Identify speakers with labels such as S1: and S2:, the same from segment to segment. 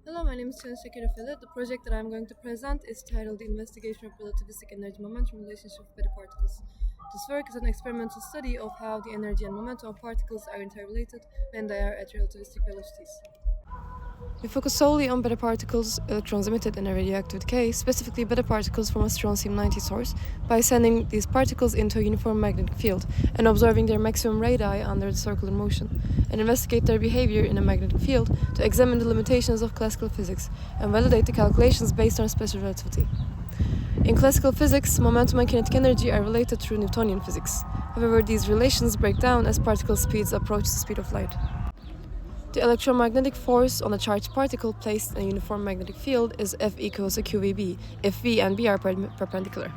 S1: Hello, my name is Çağın Şekerefeli. The project that I'm going to present is titled The Investigation of Relativistic Energy Momentum Relationship with Better Particles. This work is an experimental study of how the energy and momentum of particles are interrelated when they are at relativistic velocities. We focus solely on beta particles, electrons emitted in a radioactive decay, specifically beta particles from a strontium-90 source, by sending these particles into a uniform magnetic field and observing their maximum radii under the circular motion, and investigate their behavior in a magnetic field to examine the limitations of classical physics and validate the calculations based on special relativity. In classical physics, momentum and kinetic energy are related through Newtonian physics. However, these relations break down as particle speeds approach the speed of light. The electromagnetic force on a charged particle placed in a uniform magnetic field is F equals a QVB, if V and B are perpendicular.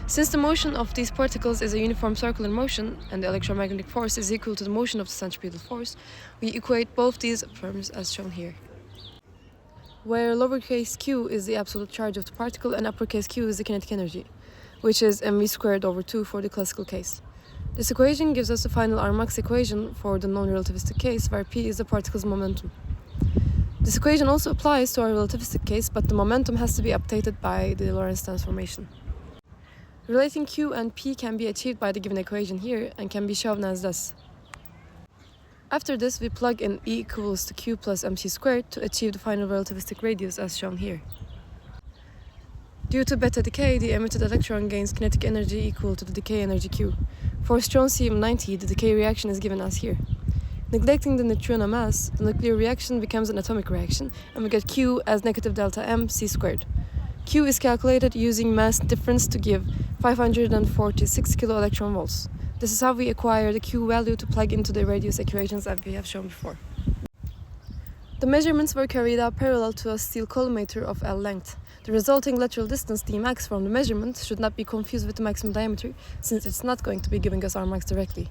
S1: Since the motion of these particles is a uniform circular motion and the electromagnetic force is equal to the motion of the centripetal force, we equate both these terms as shown here, where lowercase q is the absolute charge of the particle and uppercase q is the kinetic energy, which is mv squared over 2 for the classical case. This equation gives us the final Rmax equation for the non-relativistic case, where p is the particle's momentum. This equation also applies to our relativistic case, but the momentum has to be updated by the Lorentz transformation. Relating q and p can be achieved by the given equation here and can be shown as thus. After this, we plug in E equals to q plus mc squared to achieve the final relativistic radius as shown here. Due to beta decay, the emitted electron gains kinetic energy equal to the decay energy q. For strontium-90, the decay reaction is given as here. Neglecting the neutrino mass, the nuclear reaction becomes an atomic reaction, and we get q as negative delta m c squared. Q is calculated using mass difference to give 546 kilo electron volts. This is how we acquire the q value to plug into the radius equations that we have shown before. The measurements were carried out parallel to a steel collimator of L length. The resulting lateral distance Dmax from the measurement should not be confused with the maximum diameter, since it's not going to be giving us Rmax directly.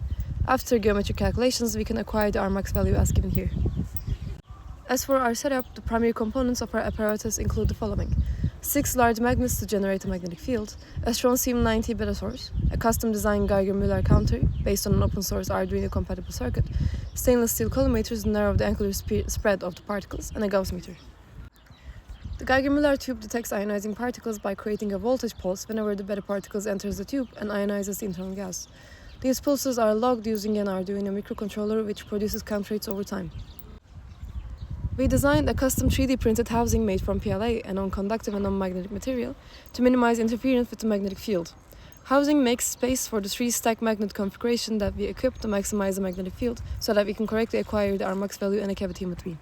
S1: After geometric calculations, we can acquire the Rmax value as given here. As for our setup, the primary components of our apparatus include the following: 6 large magnets to generate a magnetic field, a strontium-90 beta source, a custom-designed Geiger-Müller counter based on an open-source Arduino-compatible circuit, stainless steel collimators to narrow the angular spread of the particles, and a Gauss meter. The Geiger-Müller tube detects ionizing particles by creating a voltage pulse whenever the beta particles enters the tube and ionizes the internal gas. These pulses are logged using an Arduino microcontroller, which produces count rates over time. We designed a custom 3D printed housing made from PLA, a non-conductive and non-magnetic material, to minimize interference with the magnetic field. Housing makes space for the 3-stack magnet configuration that we equipped to maximize the magnetic field so that we can correctly acquire the Rmax value and a cavity in between.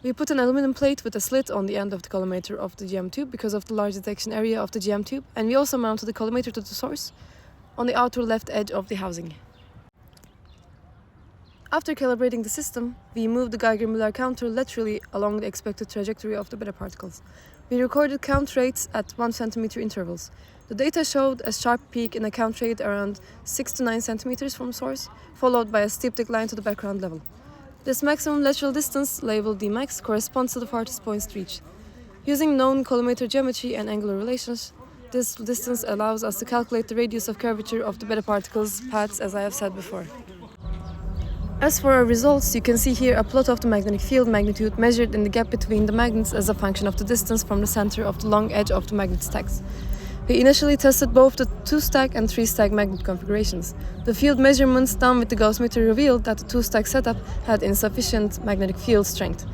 S1: We put an aluminum plate with a slit on the end of the collimator of the GM tube because of the large detection area of the GM tube, and we also mounted the collimator to the source on the outer left edge of the housing. After calibrating the system, we moved the Geiger-Müller counter laterally along the expected trajectory of the beta particles. We recorded count rates at 1 centimeter intervals. The data showed a sharp peak in a count rate around 6 to 9 centimeters from source, followed by a steep decline to the background level. This maximum lateral distance, labeled Dmax, corresponds to the farthest points reached. Using known collimator geometry and angular relations, this distance allows us to calculate the radius of curvature of the beta particles' paths, as I have said before. As for our results, you can see here a plot of the magnetic field magnitude measured in the gap between the magnets as a function of the distance from the center of the long edge of the magnet stacks. We initially tested both the 2-stack and 3-stack magnet configurations. The field measurements done with the Gauss meter revealed that the 2-stack setup had insufficient magnetic field strength.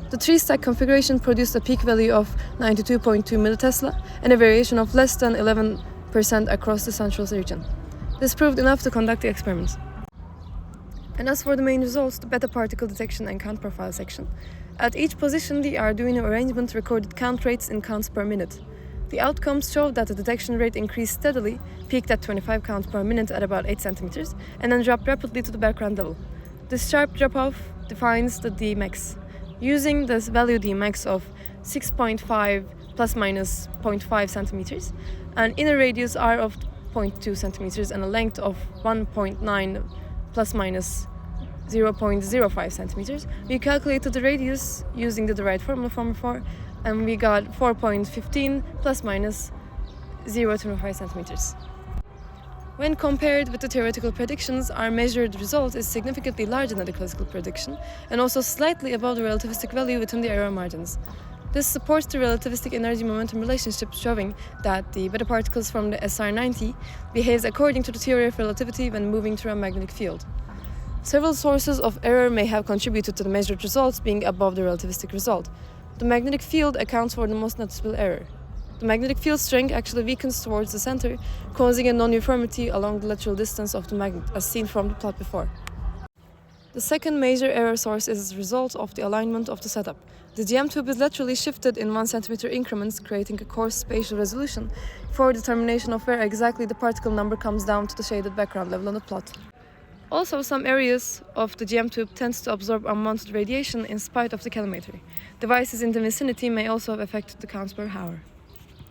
S1: The 3-stack configuration produced a peak value of 92.2 millitesla and a variation of less than 11% across the central region. This proved enough to conduct the experiments. And as for the main results, the beta particle detection and count profile section, at each position the Arduino arrangement recorded count rates in counts per minute. The outcomes showed that the detection rate increased steadily, peaked at 25 counts per minute at about 8 centimeters, and then dropped rapidly to the background level. This sharp drop-off defines the Dmax. Using this value Dmax of 6.5 plus minus 0.5 centimeters, an inner radius R of 0.2 centimeters, and a length of 1.9 plus minus 0.05 centimeters, we calculated the radius using the derived formula from before, and we got 4.15 plus minus 0.25 centimeters. When compared with the theoretical predictions, our measured result is significantly larger than the classical prediction and also slightly above the relativistic value within the error margins. This supports the relativistic energy-momentum relationship, showing that the beta particles from the SR90 behaves according to the theory of relativity when moving through a magnetic field. Several sources of error may have contributed to the measured results being above the relativistic result. The magnetic field accounts for the most noticeable error. The magnetic field strength actually weakens towards the center, causing a non-uniformity along the lateral distance of the magnet, as seen from the plot before. The second major error source is a result of the alignment of the setup. The GM tube is laterally shifted in 1 cm increments, creating a coarse spatial resolution for determination of where exactly the particle number comes down to the shaded background level on the plot. Also, some areas of the GM tube tends to absorb unwanted radiation in spite of the calorimetry. Devices in the vicinity may also have affected the counts per hour.